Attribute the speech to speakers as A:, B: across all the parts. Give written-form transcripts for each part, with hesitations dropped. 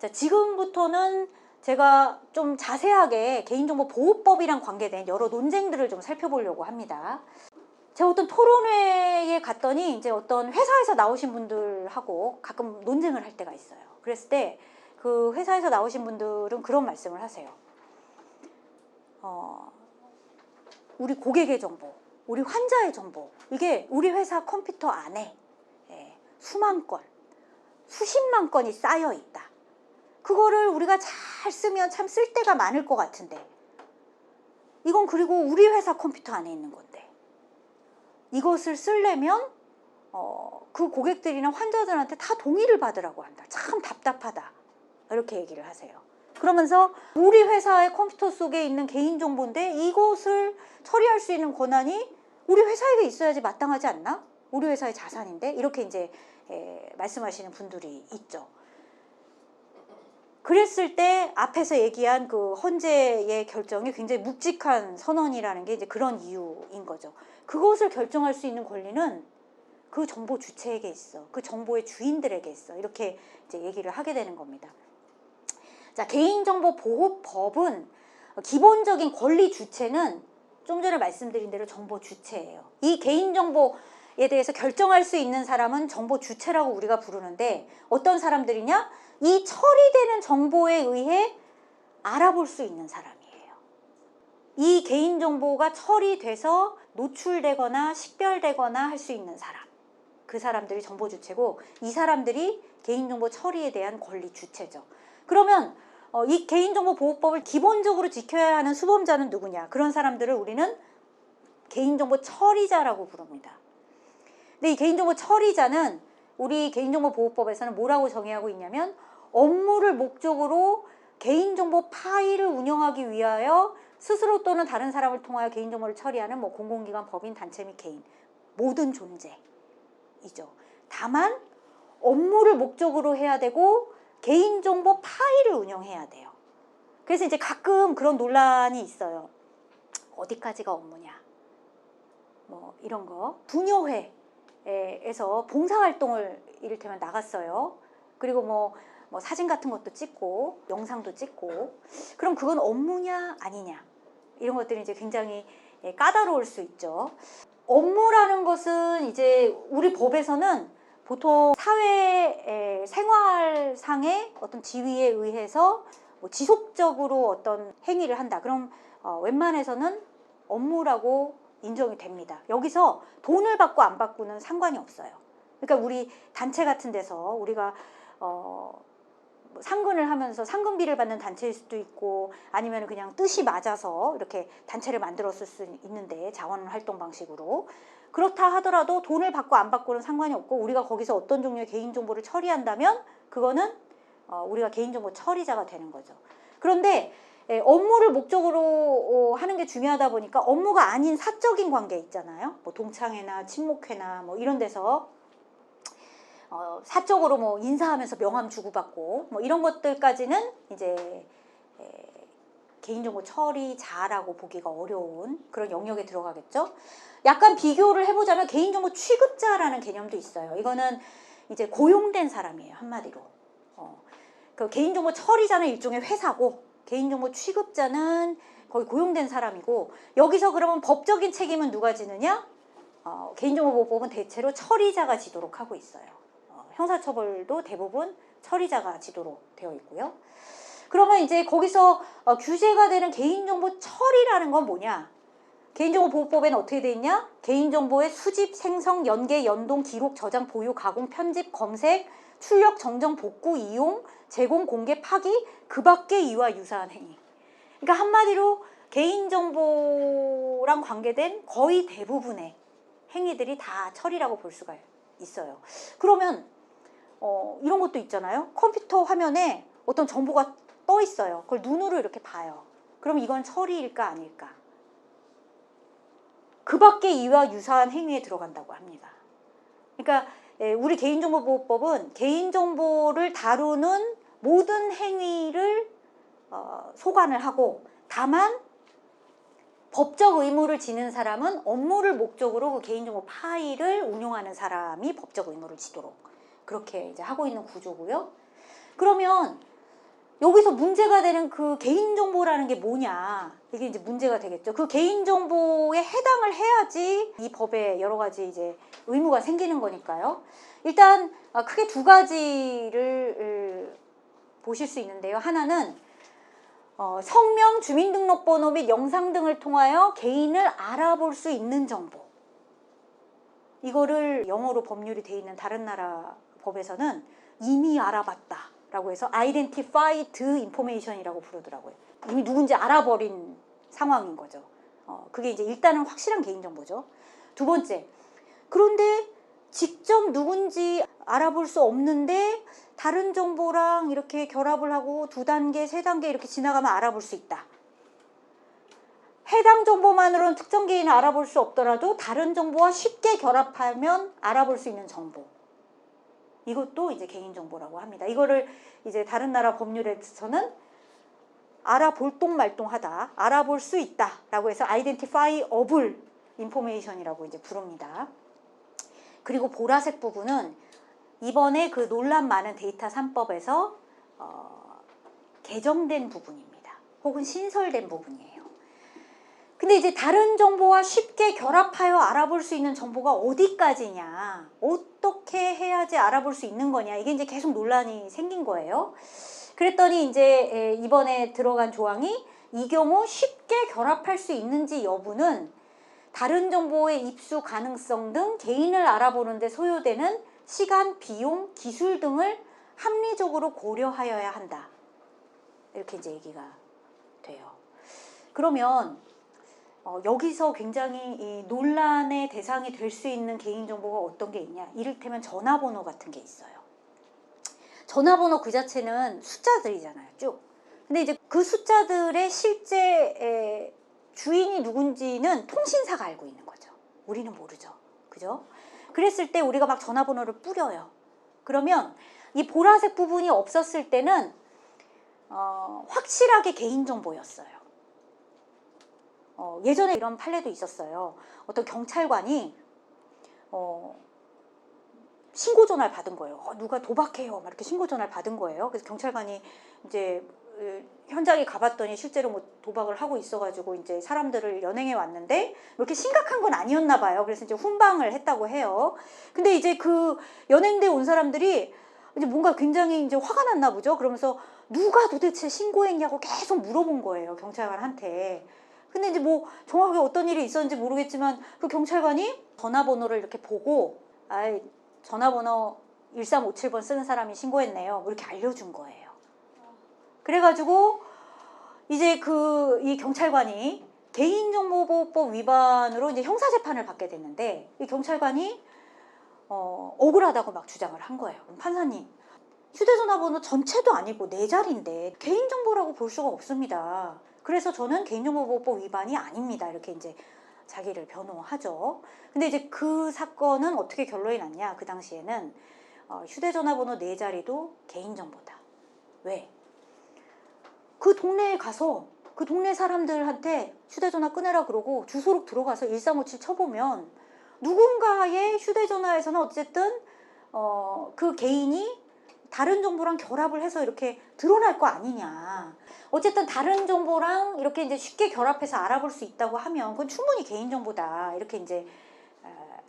A: 자, 지금부터는 제가 좀 자세하게 개인정보보호법이랑 관계된 여러 논쟁들을 좀 살펴보려고 합니다. 제가 어떤 토론회에 갔더니 이제 어떤 회사에서 나오신 분들하고 가끔 논쟁을 할 때가 있어요. 그랬을 때 그 회사에서 나오신 분들은 그런 말씀을 하세요. 우리 고객의 정보, 우리 환자의 정보, 이게 우리 회사 컴퓨터 안에 수만 건, 수십만 건이 쌓여 있다. 그거를 우리가 잘 쓰면 참 쓸 데가 많을 것 같은데, 이건 그리고 우리 회사 컴퓨터 안에 있는 건데, 이것을 쓰려면 그 고객들이나 환자들한테 다 동의를 받으라고 한다. 참 답답하다. 이렇게 얘기를 하세요. 그러면서 우리 회사의 컴퓨터 속에 있는 개인정보인데 이것을 처리할 수 있는 권한이 우리 회사에게 있어야지 마땅하지 않나? 우리 회사의 자산인데? 이렇게 이제 말씀하시는 분들이 있죠. 그랬을 때 앞에서 얘기한 그 헌재의 결정이 굉장히 묵직한 선언이라는 게 이제 그런 이유인 거죠. 그것을 결정할 수 있는 권리는 그 정보 주체에게 있어. 그 정보의 주인들에게 있어. 이렇게 이제 얘기를 하게 되는 겁니다. 자, 개인정보보호법은 기본적인 권리 주체는 좀 전에 말씀드린 대로 정보 주체예요. 이 개인정보에 대해서 결정할 수 있는 사람은 정보 주체라고 우리가 부르는데, 어떤 사람들이냐? 이 처리되는 정보에 의해 알아볼 수 있는 사람이에요. 이 개인정보가 처리돼서 노출되거나 식별되거나 할 수 있는 사람, 그 사람들이 정보 주체고, 이 사람들이 개인정보 처리에 대한 권리 주체죠. 그러면 이 개인정보보호법을 기본적으로 지켜야 하는 수범자는 누구냐? 그런 사람들을 우리는 개인정보 처리자라고 부릅니다. 근데 이 개인정보 처리자는 우리 개인정보보호법에서는 뭐라고 정의하고 있냐면, 업무를 목적으로 개인정보 파일을 운영하기 위하여 스스로 또는 다른 사람을 통하여 개인정보를 처리하는 뭐 공공기관, 법인, 단체 및 개인, 모든 존재이죠. 다만 업무를 목적으로 해야 되고 개인정보 파일을 운영해야 돼요. 그래서 이제 가끔 그런 논란이 있어요. 어디까지가 업무냐, 뭐 이런 거. 부녀회에서 봉사활동을 이를테면 나갔어요. 그리고 뭐 사진 같은 것도 찍고 영상도 찍고, 그럼 그건 업무냐 아니냐, 이런 것들이 이제 굉장히 까다로울 수 있죠. 업무라는 것은 이제 우리 법에서는 보통 사회 생활상의 어떤 지위에 의해서 뭐 지속적으로 어떤 행위를 한다. 그럼 웬만해서는 업무라고 인정이 됩니다. 여기서 돈을 받고 안 받고는 상관이 없어요. 그러니까 우리 단체 같은 데서 우리가 상근을 하면서 상근비를 받는 단체일 수도 있고, 아니면 그냥 뜻이 맞아서 이렇게 단체를 만들었을 수 있는데, 자원활동 방식으로. 그렇다 하더라도 돈을 받고 안 받고는 상관이 없고, 우리가 거기서 어떤 종류의 개인정보를 처리한다면 그거는 우리가 개인정보 처리자가 되는 거죠. 그런데 업무를 목적으로 하는 게 중요하다 보니까 업무가 아닌 사적인 관계 있잖아요. 뭐 동창회나 친목회나 뭐 이런 데서 사적으로 뭐 인사하면서 명함 주고받고 뭐 이런 것들까지는 이제 개인정보 처리자라고 보기가 어려운 그런 영역에 들어가겠죠. 약간 비교를 해보자면 개인정보 취급자라는 개념도 있어요. 이거는 이제 고용된 사람이에요, 한마디로. 그 개인정보 처리자는 일종의 회사고, 개인정보 취급자는 거의 고용된 사람이고, 여기서 그러면 법적인 책임은 누가 지느냐? 개인정보보호법은 대체로 처리자가 지도록 하고 있어요. 형사처벌도 대부분 처리자가 지도록 되어 있고요. 그러면 이제 거기서 규제가 되는 개인정보 처리라는 건 뭐냐? 개인정보보호법에는 어떻게 돼 있냐? 개인정보의 수집, 생성, 연계, 연동, 기록, 저장, 보유, 가공, 편집, 검색, 출력, 정정, 복구, 이용, 제공, 공개, 파기, 그 밖의 이와 유사한 행위. 그러니까 한마디로 개인정보랑 관계된 거의 대부분의 행위들이 다 처리라고 볼 수가 있어요. 그러면 이런 것도 있잖아요. 컴퓨터 화면에 어떤 정보가 떠 있어요. 그걸 눈으로 이렇게 봐요. 그럼 이건 처리일까 아닐까? 그 밖의 이와 유사한 행위에 들어간다고 합니다. 그러니까 우리 개인정보보호법은 개인정보를 다루는 모든 행위를 소관을 하고, 다만 법적 의무를 지는 사람은 업무를 목적으로 그 개인정보 파일을 운용하는 사람이 법적 의무를 지도록 그렇게 이제 하고 있는 구조고요. 그러면 여기서 문제가 되는 그 개인정보라는 게 뭐냐, 이게 이제 문제가 되겠죠. 그 개인정보에 해당을 해야지 이 법에 여러 가지 이제 의무가 생기는 거니까요. 일단 크게 두 가지를 보실 수 있는데요. 하나는 성명, 주민등록번호 및 영상 등을 통하여 개인을 알아볼 수 있는 정보. 이거를 영어로 법률이 돼 있는 다른 나라 법에서는 이미 알아봤다 라고 해서 identified information이라고 부르더라고요. 이미 누군지 알아버린 상황인 거죠. 그게 이제 일단은 확실한 개인정보죠. 두 번째, 그런데 직접 누군지 알아볼 수 없는데 다른 정보랑 이렇게 결합을 하고 2단계, 3단계 이렇게 지나가면 알아볼 수 있다. 해당 정보만으로는 특정 개인을 알아볼 수 없더라도 다른 정보와 쉽게 결합하면 알아볼 수 있는 정보. 이것도 이제 개인정보라고 합니다. 이거를 이제 다른 나라 법률에서는 알아볼똥말똥하다, 알아볼 수 있다라고 해서 identifiable information이라고 이제 부릅니다. 그리고 보라색 부분은 이번에 그 논란 많은 데이터 3법에서 개정된 부분입니다. 혹은 신설된 부분이에요. 근데 이제 다른 정보와 쉽게 결합하여 알아볼 수 있는 정보가 어디까지냐, 어떻게 해야지 알아볼 수 있는 거냐, 이게 이제 계속 논란이 생긴 거예요. 그랬더니 이제 이번에 들어간 조항이 이 경우 쉽게 결합할 수 있는지 여부는 다른 정보의 입수 가능성 등 개인을 알아보는 데 소요되는 시간, 비용, 기술 등을 합리적으로 고려하여야 한다. 이렇게 이제 얘기가 돼요. 그러면 여기서 굉장히 이 논란의 대상이 될 수 있는 개인정보가 어떤 게 있냐, 이를테면 전화번호 같은 게 있어요. 전화번호 그 자체는 숫자들이잖아요, 쭉. 근데 이제 그 숫자들의 실제 주인이 누군지는 통신사가 알고 있는 거죠. 우리는 모르죠. 그죠? 그랬을 때 우리가 막 전화번호를 뿌려요. 그러면 이 보라색 부분이 없었을 때는 확실하게 개인정보였어요. 예전에 이런 판례도 있었어요. 어떤 경찰관이 신고 전화를 받은 거예요. 누가 도박해요. 막 이렇게 신고 전화를 받은 거예요. 그래서 경찰관이 이제 현장에 가봤더니 실제로 뭐 도박을 하고 있어가지고 이제 사람들을 연행해 왔는데 뭐 이렇게 심각한 건 아니었나 봐요. 그래서 이제 훈방을 했다고 해요. 근데 이제 그 연행돼 온 사람들이 이제 뭔가 굉장히 이제 화가 났나 보죠. 그러면서 누가 도대체 신고했냐고 계속 물어본 거예요, 경찰관한테. 근데 이제 뭐 정확하게 어떤 일이 있었는지 모르겠지만 그 경찰관이 전화번호를 이렇게 보고, 아이, 전화번호 1357번 쓰는 사람이 신고했네요, 뭐 이렇게 알려준 거예요. 그래가지고 이제 이 경찰관이 개인정보보호법 위반으로 이제 형사재판을 받게 됐는데, 이 경찰관이 억울하다고 막 주장을 한 거예요. 판사님, 휴대전화번호 전체도 아니고 4자리인데 개인정보라고 볼 수가 없습니다. 그래서 저는 개인정보보호법 위반이 아닙니다. 이렇게 이제 자기를 변호하죠. 근데 이제 그 사건은 어떻게 결론이 났냐, 그 당시에는 휴대전화번호 4자리도 개인정보다. 왜? 그 동네에 가서 그 동네 사람들한테 휴대전화 꺼내라 그러고 주소록 들어가서 1357 쳐보면 누군가의 휴대전화에서는 어쨌든 그 개인이 다른 정보랑 결합을 해서 이렇게 드러날 거 아니냐. 어쨌든 다른 정보랑 이렇게 이제 쉽게 결합해서 알아볼 수 있다고 하면 그건 충분히 개인정보다, 이렇게 이제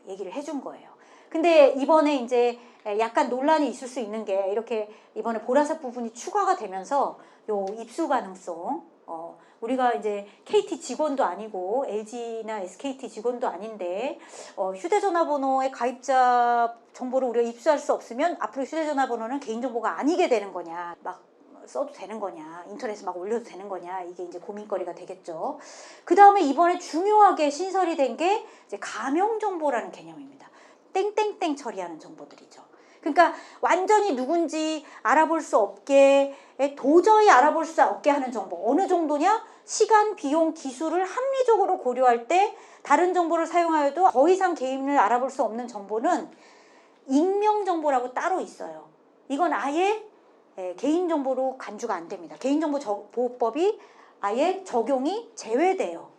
A: 얘기를 해준 거예요. 근데 이번에 이제 약간 논란이 있을 수 있는 게, 이렇게 이번에 보라색 부분이 추가가 되면서 요 입수 가능성, 우리가 이제 KT 직원도 아니고 LG나 SKT 직원도 아닌데 휴대전화번호의 가입자 정보를 우리가 입수할 수 없으면 앞으로 휴대전화번호는 개인정보가 아니게 되는 거냐, 막 써도 되는 거냐, 인터넷에 막 올려도 되는 거냐, 이게 이제 고민거리가 되겠죠. 그 다음에 이번에 중요하게 신설이 된 게 이제 가명정보라는 개념입니다. 땡땡땡 처리하는 정보들이죠. 그러니까 완전히 누군지 알아볼 수 없게, 도저히 알아볼 수 없게 하는 정보. 어느 정도냐? 시간, 비용, 기술을 합리적으로 고려할 때 다른 정보를 사용하여도 더 이상 개인을 알아볼 수 없는 정보는 익명정보라고 따로 있어요. 이건 아예 개인정보로 간주가 안 됩니다. 개인정보보호법이 아예 적용이 제외돼요.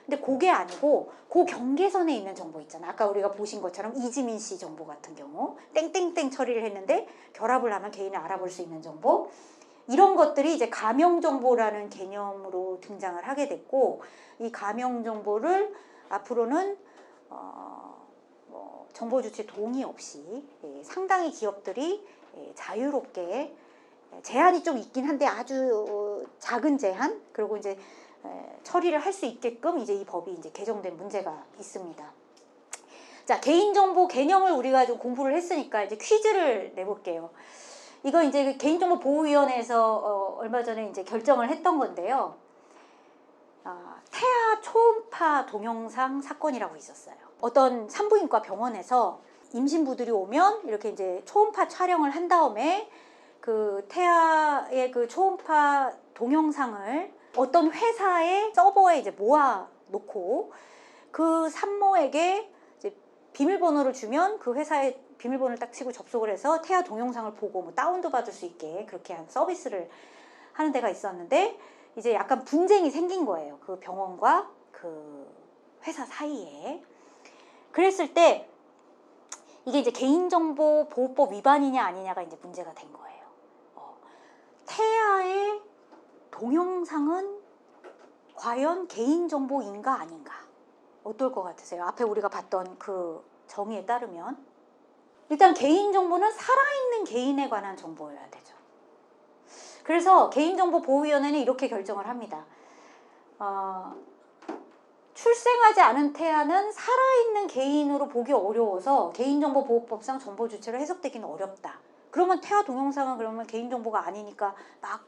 A: 근데 그게 아니고 그 경계선에 있는 정보 있잖아. 아까 우리가 보신 것처럼 이지민 씨 정보 같은 경우 땡땡땡 처리를 했는데 결합을 하면 개인을 알아볼 수 있는 정보. 이런 것들이 이제 가명정보라는 개념으로 등장을 하게 됐고, 이 가명정보를 앞으로는 정보 주체 동의 없이 상당히 기업들이 자유롭게, 제한이 좀 있긴 한데 아주 작은 제한, 그리고 이제 처리를 할 수 있게끔 이제 이 법이 이제 개정된 문제가 있습니다. 자, 개인정보 개념을 우리가 좀 공부를 했으니까 이제 퀴즈를 내볼게요. 이거 이제 개인정보보호위원회에서 얼마 전에 이제 결정을 했던 건데요. 태아 초음파 동영상 사건이라고 있었어요. 어떤 산부인과 병원에서 임신부들이 오면 이렇게 이제 초음파 촬영을 한 다음에 그 태아의 그 초음파 동영상을 어떤 회사의 서버에 이제 모아 놓고 그 산모에게 이제 비밀번호를 주면 그 회사의 비밀번호를 딱 치고 접속을 해서 태아 동영상을 보고 뭐 다운도 받을 수 있게 그렇게 한 서비스를 하는 데가 있었는데, 이제 약간 분쟁이 생긴 거예요. 그 병원과 그 회사 사이에. 그랬을 때 이게 이제 개인정보보호법 위반이냐 아니냐가 이제 문제가 된 거예요. 태아의 동영상은 과연 개인정보인가 아닌가? 어떨 것 같으세요? 앞에 우리가 봤던 그 정의에 따르면 일단 개인정보는 살아있는 개인에 관한 정보여야 되죠. 그래서 개인정보보호위원회는 이렇게 결정을 합니다. 출생하지 않은 태아는 살아있는 개인으로 보기 어려워서 개인정보보호법상 정보주체로 해석되기는 어렵다. 그러면 태아 동영상은 그러면 개인정보가 아니니까 막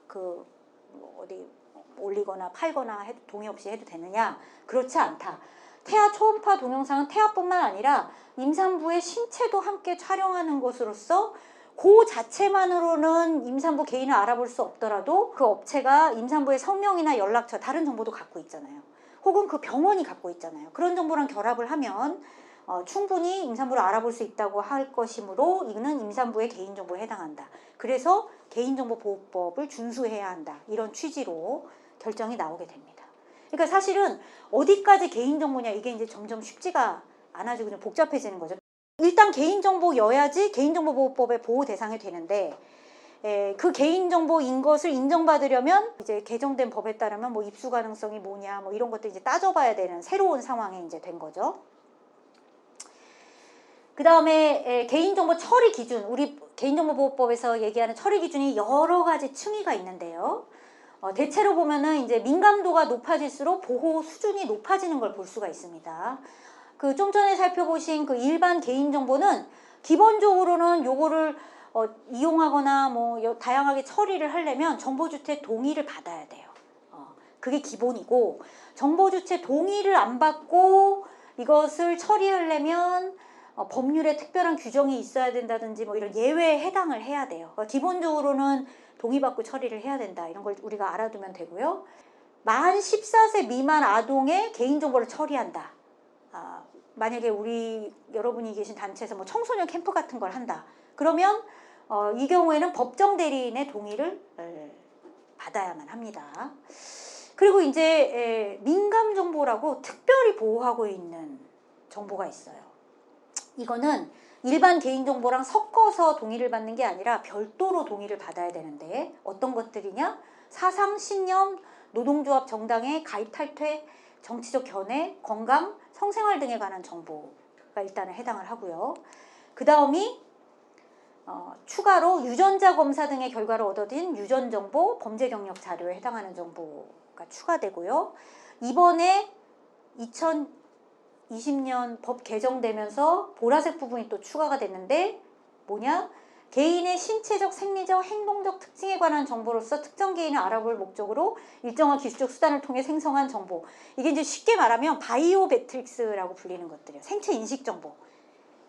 A: 어디 올리거나 팔거나 해도 동의 없이 해도 되느냐? 그렇지 않다. 태아 초음파 동영상은 태아뿐만 아니라 임산부의 신체도 함께 촬영하는 것으로서 그 자체만으로는 임산부 개인을 알아볼 수 없더라도 그 업체가 임산부의 성명이나 연락처, 다른 정보도 갖고 있잖아요. 혹은 그 병원이 갖고 있잖아요. 그런 정보랑 결합을 하면 충분히 임산부를 알아볼 수 있다고 할 것이므로 이거는 임산부의 개인정보에 해당한다. 그래서 개인정보보호법을 준수해야 한다. 이런 취지로 결정이 나오게 됩니다. 그러니까 사실은 어디까지 개인정보냐, 이게 이제 점점 쉽지가 않아지고 좀 복잡해지는 거죠. 일단 개인정보여야지 개인정보보호법의 보호 대상이 되는데, 그 개인정보인 것을 인정받으려면 이제 개정된 법에 따르면 뭐 입수 가능성이 뭐냐, 뭐 이런 것들 이제 따져봐야 되는 새로운 상황이 이제 된 거죠. 그 다음에 개인정보 처리 기준, 우리 개인정보보호법에서 얘기하는 처리 기준이 여러 가지 층위가 있는데요. 대체로 보면은 이제 민감도가 높아질수록 보호 수준이 높아지는 걸 볼 수가 있습니다. 그 좀 전에 살펴보신 그 일반 개인정보는 기본적으로는 요거를 이용하거나 뭐 다양하게 처리를 하려면 정보주체 동의를 받아야 돼요. 그게 기본이고, 정보주체 동의를 안 받고 이것을 처리하려면 법률에 특별한 규정이 있어야 된다든지 뭐 이런 예외에 해당을 해야 돼요. 그러니까 기본적으로는 동의받고 처리를 해야 된다. 이런 걸 우리가 알아두면 되고요. 만 14세 미만 아동의 개인정보를 처리한다. 만약에 여러분이 계신 단체에서 뭐 청소년 캠프 같은 걸 한다. 그러면 이 경우에는 법정 대리인의 동의를 받아야만 합니다. 그리고 이제 민감 정보라고 특별히 보호하고 있는 정보가 있어요. 이거는 일반 개인정보랑 섞어서 동의를 받는 게 아니라 별도로 동의를 받아야 되는데, 어떤 것들이냐? 사상, 신념, 노동조합, 정당의 가입 탈퇴, 정치적 견해, 건강, 성생활 등에 관한 정보가 일단은 해당을 하고요. 그 다음이 추가로 유전자 검사 등의 결과를 얻어진 유전정보, 범죄 경력 자료에 해당하는 정보가 추가되고요. 이번에 2020년 법 개정되면서 보라색 부분이 또 추가가 됐는데, 뭐냐? 개인의 신체적, 생리적, 행동적 특징에 관한 정보로서 특정 개인을 알아볼 목적으로 일정한 기술적 수단을 통해 생성한 정보. 이게 이제 쉽게 말하면 바이오메트릭스라고 불리는 것들이에요. 생체 인식 정보.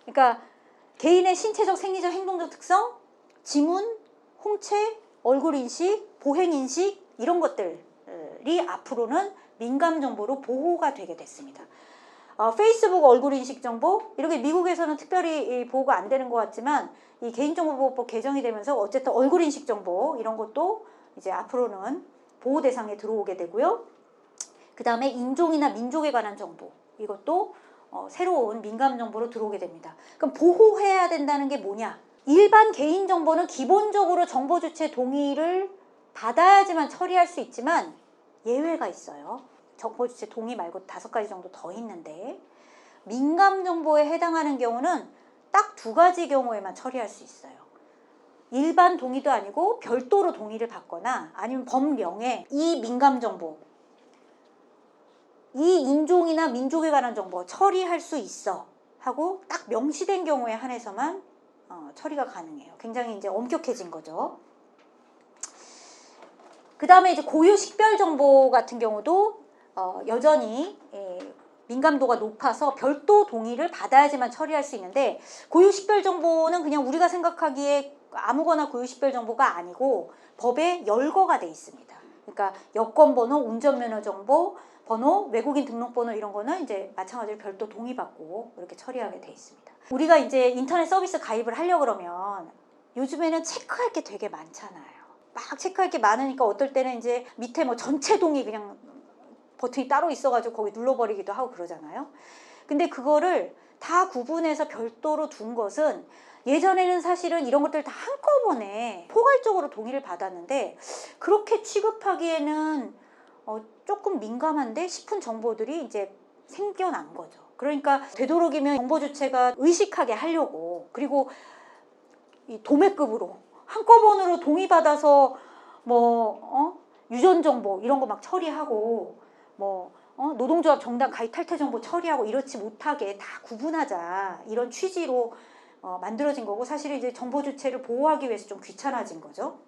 A: 그러니까 개인의 신체적, 생리적, 행동적 특성, 지문, 홍채, 얼굴 인식, 보행 인식, 이런 것들이 앞으로는 민감 정보로 보호가 되게 됐습니다. 페이스북 얼굴 인식 정보, 이렇게 미국에서는 특별히 보호가 안 되는 것 같지만 이 개인정보보호법 개정이 되면서 어쨌든 얼굴 인식 정보 이런 것도 이제 앞으로는 보호 대상에 들어오게 되고요. 그 다음에 인종이나 민족에 관한 정보, 이것도 새로운 민감 정보로 들어오게 됩니다. 그럼 보호해야 된다는 게 뭐냐? 일반 개인정보는 기본적으로 정보주체 동의를 받아야지만 처리할 수 있지만 예외가 있어요. 정보주체 동의 말고 5가지 정도 더 있는데, 민감정보에 해당하는 경우는 딱 2가지 경우에만 처리할 수 있어요. 일반 동의도 아니고 별도로 동의를 받거나, 아니면 법령에 이 민감정보, 이 인종이나 민족에 관한 정보 처리할 수 있어 하고 딱 명시된 경우에 한해서만 처리가 가능해요. 굉장히 이제 엄격해진 거죠. 그 다음에 이제 고유 식별 정보 같은 경우도 여전히 민감도가 높아서 별도 동의를 받아야지만 처리할 수 있는데, 고유 식별 정보는 그냥 우리가 생각하기에 아무거나 고유 식별 정보가 아니고 법에 열거가 돼 있습니다. 그러니까 여권번호, 운전면허 정보, 번호, 외국인 등록번호 이런 거는 이제 마찬가지로 별도 동의받고 이렇게 처리하게 돼 있습니다. 우리가 이제 인터넷 서비스 가입을 하려고 그러면 요즘에는 체크할 게 되게 많잖아요. 막 체크할 게 많으니까 어떨 때는 이제 밑에 뭐 전체 동의 그냥 버튼이 따로 있어가지고 거기 눌러버리기도 하고 그러잖아요. 근데 그거를 다 구분해서 별도로 둔 것은, 예전에는 사실은 이런 것들 다 한꺼번에 포괄적으로 동의를 받았는데, 그렇게 취급하기에는 조금 민감한데 싶은 정보들이 이제 생겨난 거죠. 그러니까 되도록이면 정보 주체가 의식하게 하려고, 그리고 이 도매급으로 한꺼번으로 동의받아서 유전 정보 이런 거 막 처리하고, 노동조합 정당 가입 탈퇴 정보 처리하고 이렇지 못하게 다 구분하자, 이런 취지로 만들어진 거고, 사실은 이제 정보 주체를 보호하기 위해서 좀 귀찮아진 거죠.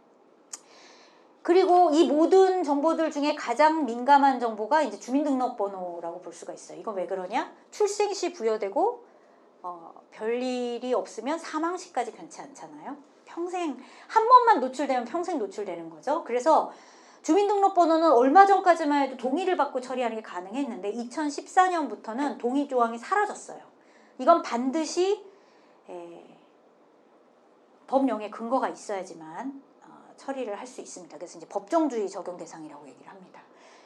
A: 그리고 이 모든 정보들 중에 가장 민감한 정보가 이제 주민등록번호라고 볼 수가 있어요. 이건 왜 그러냐? 출생 시 부여되고 별일이 없으면 사망 시까지 변치 않잖아요. 평생 한 번만 노출되면 평생 노출되는 거죠. 그래서 주민등록번호는 얼마 전까지만 해도 동의를 받고 처리하는 게 가능했는데 2014년부터는 동의 조항이 사라졌어요. 이건 반드시 법령에 근거가 있어야지만 처리를 할 수 있습니다. 그래서 이제 법정주의 적용 대상이라고 얘기를 합니다.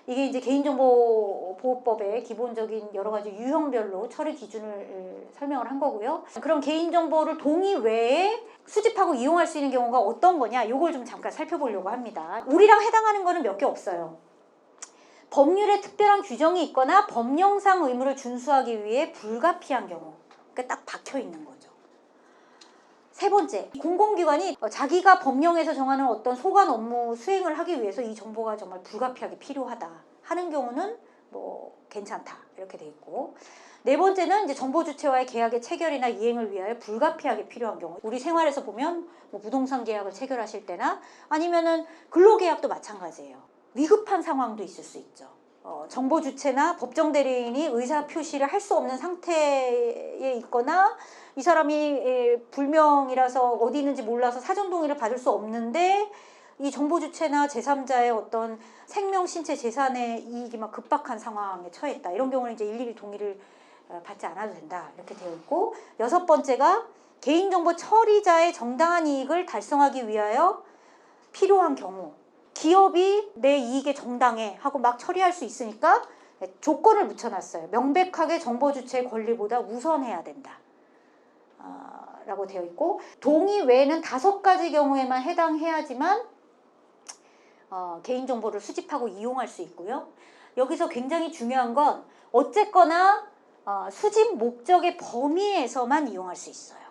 A: 이게 이제 개인정보보호법의 기본적인 여러 가지 유형별로 처리 기준을 설명을 한 거고요. 그럼 개인정보를 동의 외에 수집하고 이용할 수 있는 경우가 어떤 거냐, 이걸 좀 잠깐 살펴보려고 합니다. 우리랑 해당하는 거는 몇 개 없어요. 법률에 특별한 규정이 있거나 법령상 의무를 준수하기 위해 불가피한 경우, 그러니까 딱 박혀 있는 거죠. 세 번째, 공공기관이 자기가 법령에서 정하는 어떤 소관 업무 수행을 하기 위해서 이 정보가 정말 불가피하게 필요하다 하는 경우는 괜찮다, 이렇게 돼 있고, 네 번째는 이제 정보 주체와의 계약의 체결이나 이행을 위하여 불가피하게 필요한 경우, 우리 생활에서 보면 부동산 계약을 체결하실 때나 아니면은 근로계약도 마찬가지예요. 위급한 상황도 있을 수 있죠. 정보 주체나 법정 대리인이 의사 표시를 할 수 없는 상태에 있거나, 이 사람이 불명이라서 어디 있는지 몰라서 사전 동의를 받을 수 없는데, 이 정보 주체나 제3자의 어떤 생명, 신체, 재산의 이익이 막 급박한 상황에 처했다, 이런 경우는 이제 일일이 동의를 받지 않아도 된다, 이렇게 되어 있고, 여섯 번째가 개인정보 처리자의 정당한 이익을 달성하기 위하여 필요한 경우, 기업이 내 이익에 정당해 하고 막 처리할 수 있으니까 조건을 붙여놨어요. 명백하게 정보 주체의 권리보다 우선해야 된다 라고 되어 있고, 동의 외에는 5가지 경우에만 해당해야지만 개인정보를 수집하고 이용할 수 있고요. 여기서 굉장히 중요한 건 어쨌거나 수집 목적의 범위에서만 이용할 수 있어요.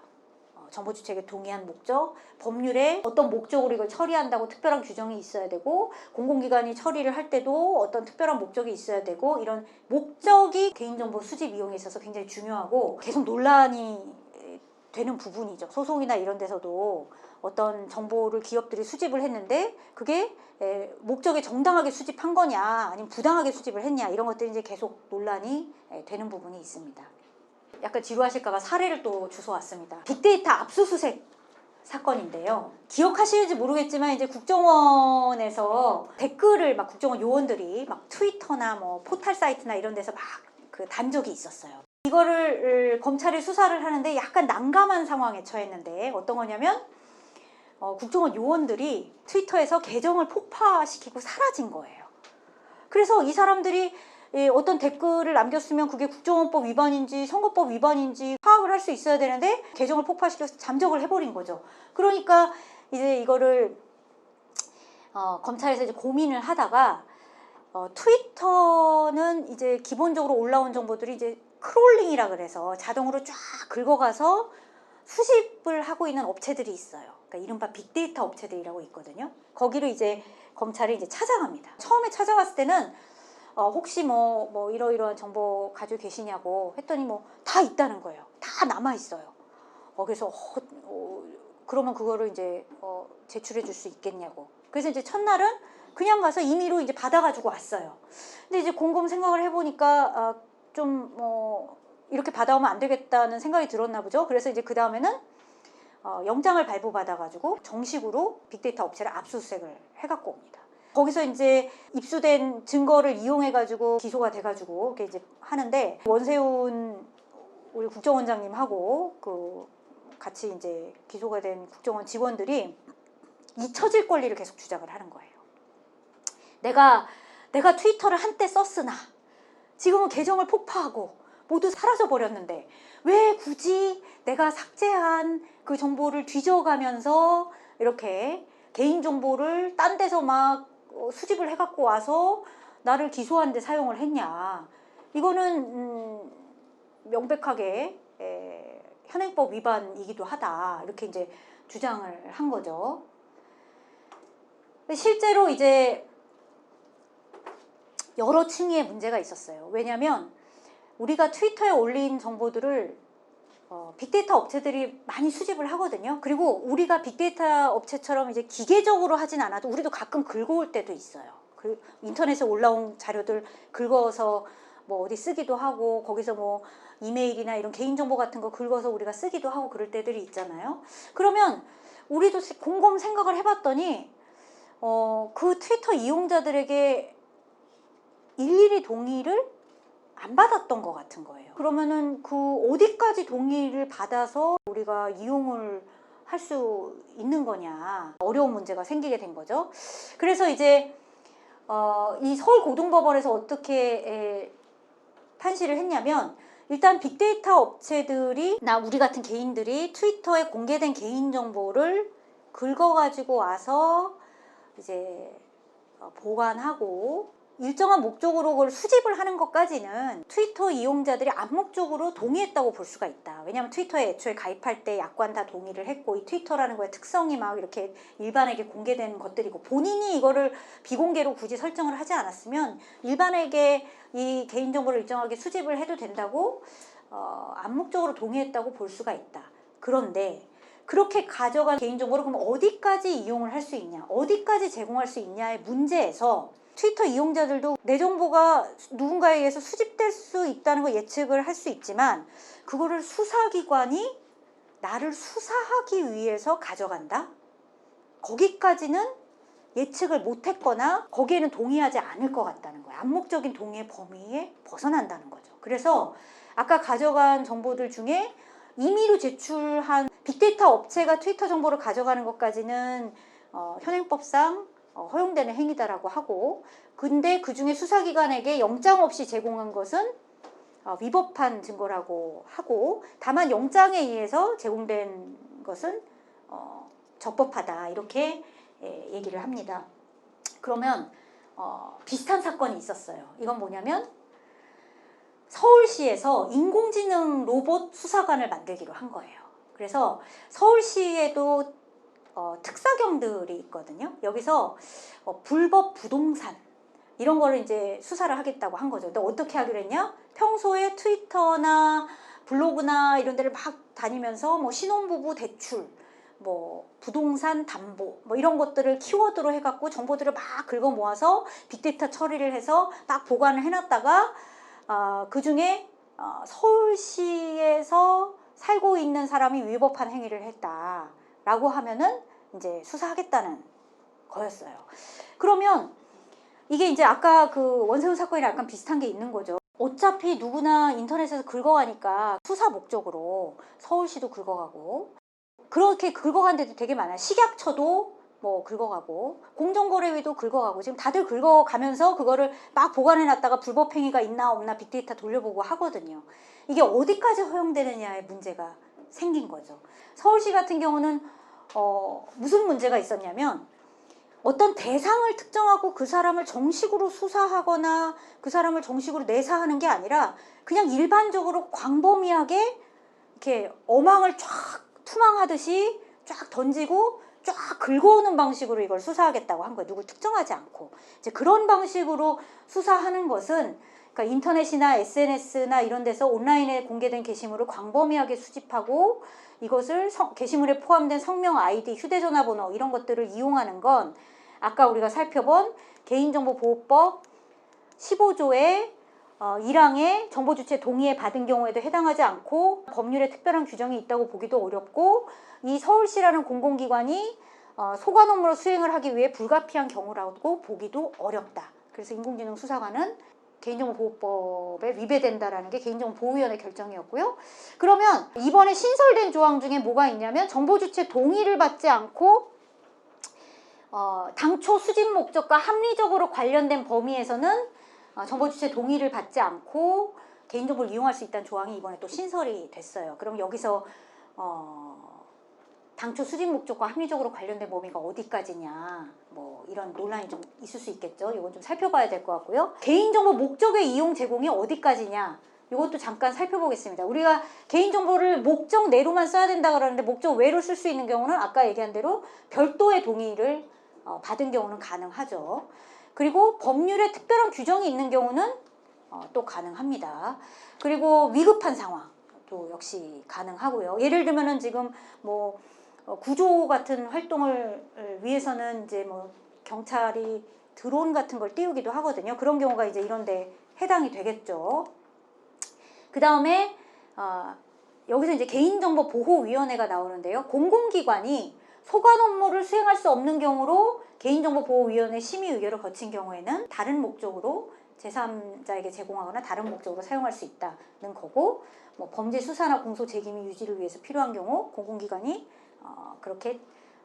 A: 정보 주체에게 동의한 목적, 법률에 어떤 목적으로 이걸 처리한다고 특별한 규정이 있어야 되고, 공공기관이 처리를 할 때도 어떤 특별한 목적이 있어야 되고, 이런 목적이 개인정보 수집 이용에 있어서 굉장히 중요하고 계속 논란이 되는 부분이죠. 소송이나 이런 데서도 어떤 정보를 기업들이 수집을 했는데 그게 목적에 정당하게 수집한 거냐 아니면 부당하게 수집을 했냐, 이런 것들이 이제 계속 논란이 되는 부분이 있습니다. 약간 지루하실까봐 사례를 또 주워왔습니다. 빅데이터 압수수색 사건인데요. 기억하시는지 모르겠지만 이제 국정원에서 댓글을 막 국정원 요원들이 막 트위터나 포털 사이트나 이런 데서 막 그 단 적이 있었어요. 이거를 검찰이 수사를 하는데 약간 난감한 상황에 처했는데, 어떤 거냐면 국정원 요원들이 트위터에서 계정을 폭파시키고 사라진 거예요. 그래서 이 사람들이 어떤 댓글을 남겼으면 그게 국정원법 위반인지 선거법 위반인지 파악을 할 수 있어야 되는데 계정을 폭파시켜서 잠적을 해버린 거죠. 그러니까 이제 이거를 검찰에서 이제 고민을 하다가 트위터는 이제 기본적으로 올라온 정보들이 이제 크롤링이라 그래서 자동으로 쫙 긁어가서 수집을 하고 있는 업체들이 있어요. 그러니까 이른바 빅데이터 업체들이라고 있거든요. 거기를 이제 검찰이 이제 찾아갑니다. 처음에 찾아갔을 때는 혹시 뭐 이러이러한 정보 가지고 계시냐고 했더니 뭐 다 있다는 거예요. 다 남아 있어요. 그래서 그러면 그거를 이제 제출해 줄 수 있겠냐고. 그래서 이제 첫날은 그냥 가서 임의로 이제 받아가지고 왔어요. 근데 이제 곰곰 생각을 해보니까 좀 이렇게 받아오면 안 되겠다는 생각이 들었나 보죠. 그래서 이제 그 다음에는 영장을 발부받아가지고 정식으로 빅데이터 업체를 압수수색을 해갖고 옵니다. 거기서 이제 입수된 증거를 이용해가지고 기소가 돼가지고 이렇게 이제 하는데 원세훈 우리 국정원장님하고 같이 이제 기소가 된 국정원 직원들이 잊혀질 권리를 계속 주장을 하는 거예요. 내가 트위터를 한때 썼으나 지금은 계정을 폭파하고 모두 사라져 버렸는데 왜 굳이 내가 삭제한 그 정보를 뒤져가면서 이렇게 개인정보를 딴 데서 막 수집을 해갖고 와서 나를 기소하는 데 사용을 했냐. 이거는 명백하게 현행법 위반이기도 하다. 이렇게 이제 주장을 한 거죠. 실제로 이제 여러 층의 문제가 있었어요. 왜냐하면 우리가 트위터에 올린 정보들을 빅데이터 업체들이 많이 수집을 하거든요. 그리고 우리가 빅데이터 업체처럼 이제 기계적으로 하진 않아도 우리도 가끔 긁어올 때도 있어요. 그 인터넷에 올라온 자료들 긁어서 뭐 어디 쓰기도 하고 거기서 뭐 이메일이나 이런 개인정보 같은 거 긁어서 우리가 쓰기도 하고 그럴 때들이 있잖아요. 그러면 우리도 곰곰 생각을 해봤더니 그 트위터 이용자들에게 일일이 동의를 안 받았던 것 같은 거예요. 그러면은 그 어디까지 동의를 받아서 우리가 이용을 할 수 있는 거냐, 어려운 문제가 생기게 된 거죠. 그래서 이제 이 서울고등법원에서 어떻게 판시를 했냐면 일단 빅데이터 업체들이 우리 같은 개인들이 트위터에 공개된 개인정보를 긁어가지고 와서 이제 보관하고 일정한 목적으로 그걸 수집을 하는 것까지는 트위터 이용자들이 암묵적으로 동의했다고 볼 수가 있다. 왜냐하면 트위터에 애초에 가입할 때 약관 다 동의를 했고 이 트위터라는 거의 특성이 막 이렇게 일반에게 공개된 것들이고 본인이 이거를 비공개로 굳이 설정을 하지 않았으면 일반에게 이 개인정보를 일정하게 수집을 해도 된다고 암묵적으로 동의했다고 볼 수가 있다. 그런데 그렇게 가져간 개인정보를 그럼 어디까지 이용을 할 수 있냐, 어디까지 제공할 수 있냐의 문제에서 트위터 이용자들도 내 정보가 누군가에 의해서 수집될 수 있다는 걸 예측을 할 수 있지만 그거를 수사기관이 나를 수사하기 위해서 가져간다? 거기까지는 예측을 못했거나 거기에는 동의하지 않을 것 같다는 거예요. 암묵적인 동의의 범위에 벗어난다는 거죠. 그래서 아까 가져간 정보들 중에 임의로 제출한 빅데이터 업체가 트위터 정보를 가져가는 것까지는 현행법상 허용되는 행위다라고 하고 근데 그중에 수사기관에게 영장 없이 제공한 것은 위법한 증거라고 하고 다만 영장에 의해서 제공된 것은 적법하다 이렇게 얘기를 합니다. 그러면 비슷한 사건이 있었어요. 이건 뭐냐면 서울시에서 인공지능 로봇 수사관을 만들기로 한 거예요. 그래서 서울시에도 특사경들이 있거든요. 여기서 불법 부동산 이런 거를 이제 수사를 하겠다고 한 거죠. 근데 어떻게 하기로 했냐? 평소에 트위터나 블로그나 이런 데를 막 다니면서 뭐 신혼부부 대출, 뭐 부동산 담보 뭐 이런 것들을 키워드로 해갖고 정보들을 막 긁어 모아서 빅데이터 처리를 해서 막 보관을 해놨다가 그 중에 서울시에서 살고 있는 사람이 위법한 행위를 했다라고 하면은 이제 수사하겠다는 거였어요. 그러면 이게 이제 아까 그 원세훈 사건이랑 약간 비슷한 게 있는 거죠. 어차피 누구나 인터넷에서 긁어가니까 수사 목적으로 서울시도 긁어가고 그렇게 긁어간 데도 되게 많아요. 식약처도 뭐 긁어가고 공정거래위도 긁어가고 지금 다들 긁어가면서 그거를 막 보관해놨다가 불법행위가 있나 없나 빅데이터 돌려보고 하거든요. 이게 어디까지 허용되느냐의 문제가 생긴 거죠. 서울시 같은 경우는 무슨 문제가 있었냐면 어떤 대상을 특정하고 그 사람을 정식으로 수사하거나 그 사람을 정식으로 내사하는 게 아니라 그냥 일반적으로 광범위하게 이렇게 어망을 쫙 투망하듯이 쫙 던지고 쫙 긁어오는 방식으로 이걸 수사하겠다고 한 거예요. 누굴 특정하지 않고. 이제 그런 방식으로 수사하는 것은 그러니까 인터넷이나 SNS나 이런 데서 온라인에 공개된 게시물을 광범위하게 수집하고 이것을 게시물에 포함된 성명, 아이디, 휴대전화번호 이런 것들을 이용하는 건 아까 우리가 살펴본 개인정보보호법 15조의 1항의 정보주체 동의에 받은 경우에도 해당하지 않고 법률에 특별한 규정이 있다고 보기도 어렵고 이 서울시라는 공공기관이 소관 업무를 수행을 하기 위해 불가피한 경우라고 보기도 어렵다. 그래서 인공지능 수사관은 개인정보보호법에 위배된다라는 게 개인정보보호위원회 결정이었고요. 그러면 이번에 신설된 조항 중에 뭐가 있냐면 정보주체 동의를 받지 않고 당초 수집 목적과 합리적으로 관련된 범위에서는 정보주체 동의를 받지 않고 개인정보를 이용할 수 있다는 조항이 이번에 또 신설이 됐어요. 그럼 여기서 당초 수집 목적과 합리적으로 관련된 범위가 어디까지냐 뭐 이런 논란이 좀 있을 수 있겠죠. 이건 좀 살펴봐야 될 것 같고요. 개인정보 목적의 이용 제공이 어디까지냐 이것도 잠깐 살펴보겠습니다. 우리가 개인정보를 목적 내로만 써야 된다 그러는데 목적 외로 쓸 수 있는 경우는 아까 얘기한 대로 별도의 동의를 받은 경우는 가능하죠. 그리고 법률에 특별한 규정이 있는 경우는 또 가능합니다. 그리고 위급한 상황도 역시 가능하고요. 예를 들면은 지금 뭐 구조 같은 활동을 위해서는 이제 뭐 경찰이 드론 같은 걸 띄우기도 하거든요. 그런 경우가 이제 이런데 해당이 되겠죠. 그 다음에 여기서 이제 개인정보보호위원회가 나오는데요. 공공기관이 소관 업무를 수행할 수 없는 경우로 개인정보보호위원회 심의 의결을 거친 경우에는 다른 목적으로 제3자에게 제공하거나 다른 목적으로 사용할 수 있다는 거고, 뭐 범죄 수사나 공소 제기미 유지를 위해서 필요한 경우 공공기관이 그렇게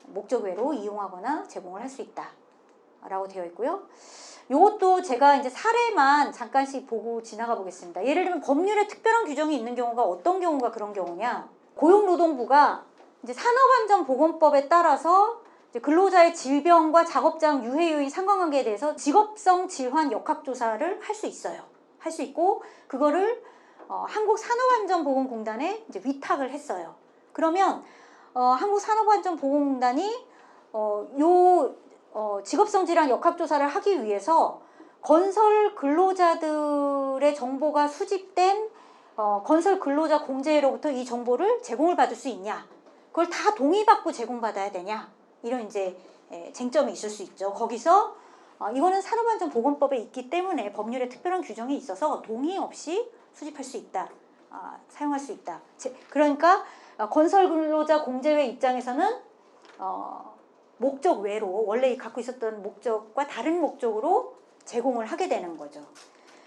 A: 목적 외로 이용하거나 제공을 할 수 있다라고 되어 있고요. 이것도 제가 이제 사례만 잠깐씩 보고 지나가 보겠습니다. 예를 들면 법률에 특별한 규정이 있는 경우가 어떤 경우가 그런 경우냐? 고용노동부가 이제 산업안전보건법에 따라서 이제 근로자의 질병과 작업장 유해 요인 상관관계에 대해서 직업성 질환 역학조사를 할 수 있어요. 할 수 있고 그거를 한국산업안전보건공단에 이제 위탁을 했어요. 그러면 한국산업안전보건공단이 직업성 질환 역학조사를 하기 위해서 건설 근로자들의 정보가 수집된 건설 근로자 공제로부터 이 정보를 제공을 받을 수 있냐? 그걸 다 동의받고 제공받아야 되냐? 이런 이제 쟁점이 있을 수 있죠. 거기서 이거는 산업안전보건법에 있기 때문에 법률에 특별한 규정이 있어서 동의 없이 수집할 수 있다. 사용할 수 있다. 그러니까 건설 근로자 공제회 입장에서는 목적 외로 원래 갖고 있었던 목적과 다른 목적으로 제공을 하게 되는 거죠.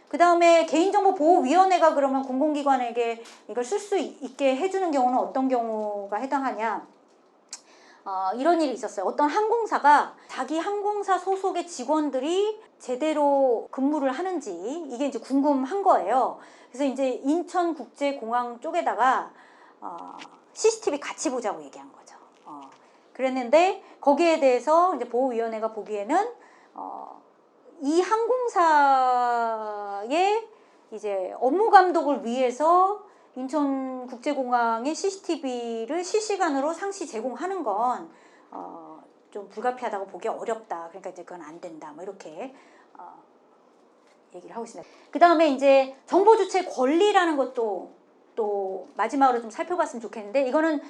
A: 그 다음에 개인정보보호위원회가 그러면 공공기관에게 이걸 쓸 수 있게 해주는 경우는 어떤 경우가 해당하냐? 이런 일이 있었어요. 어떤 항공사가 자기 항공사 소속의 직원들이 제대로 근무를 하는지 이게 이제 궁금한 거예요. 그래서 이제 인천국제공항 쪽에다가 CCTV 같이 보자고 얘기한 거죠. 그랬는데 거기에 대해서 이제 보호위원회가 보기에는 이 항공사의 이제 업무 감독을 위해서 인천국제공항의 CCTV를 실시간으로 상시 제공하는 건 좀 불가피하다고 보기 어렵다. 그러니까 이제 그건 안 된다. 뭐 이렇게 얘기를 하고 있습니다. 그 다음에 이제 정보주체 권리라는 것도 또 마지막으로 좀 살펴봤으면 좋겠는데 이거는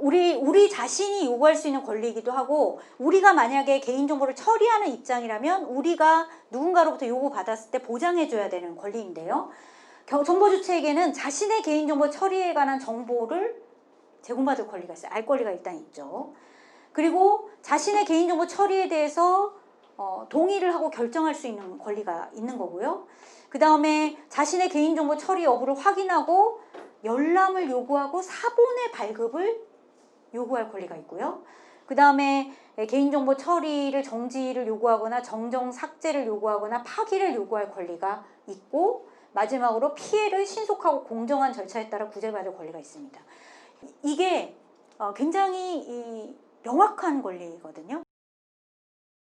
A: 우리 자신이 요구할 수 있는 권리이기도 하고 우리가 만약에 개인정보를 처리하는 입장이라면 우리가 누군가로부터 요구받았을 때 보장해줘야 되는 권리인데요. 정보주체에게는 자신의 개인정보 처리에 관한 정보를 제공받을 권리가 있어요. 알 권리가 일단 있죠. 그리고 자신의 개인정보 처리에 대해서 동의를 하고 결정할 수 있는 권리가 있는 거고요. 그 다음에 자신의 개인정보 처리 여부를 확인하고 열람을 요구하고 사본의 발급을 요구할 권리가 있고요. 그 다음에 개인정보 처리를 정지를 요구하거나 정정 삭제를 요구하거나 파기를 요구할 권리가 있고 마지막으로 피해를 신속하고 공정한 절차에 따라 구제받을 권리가 있습니다. 이게 굉장히 명확한 권리거든요.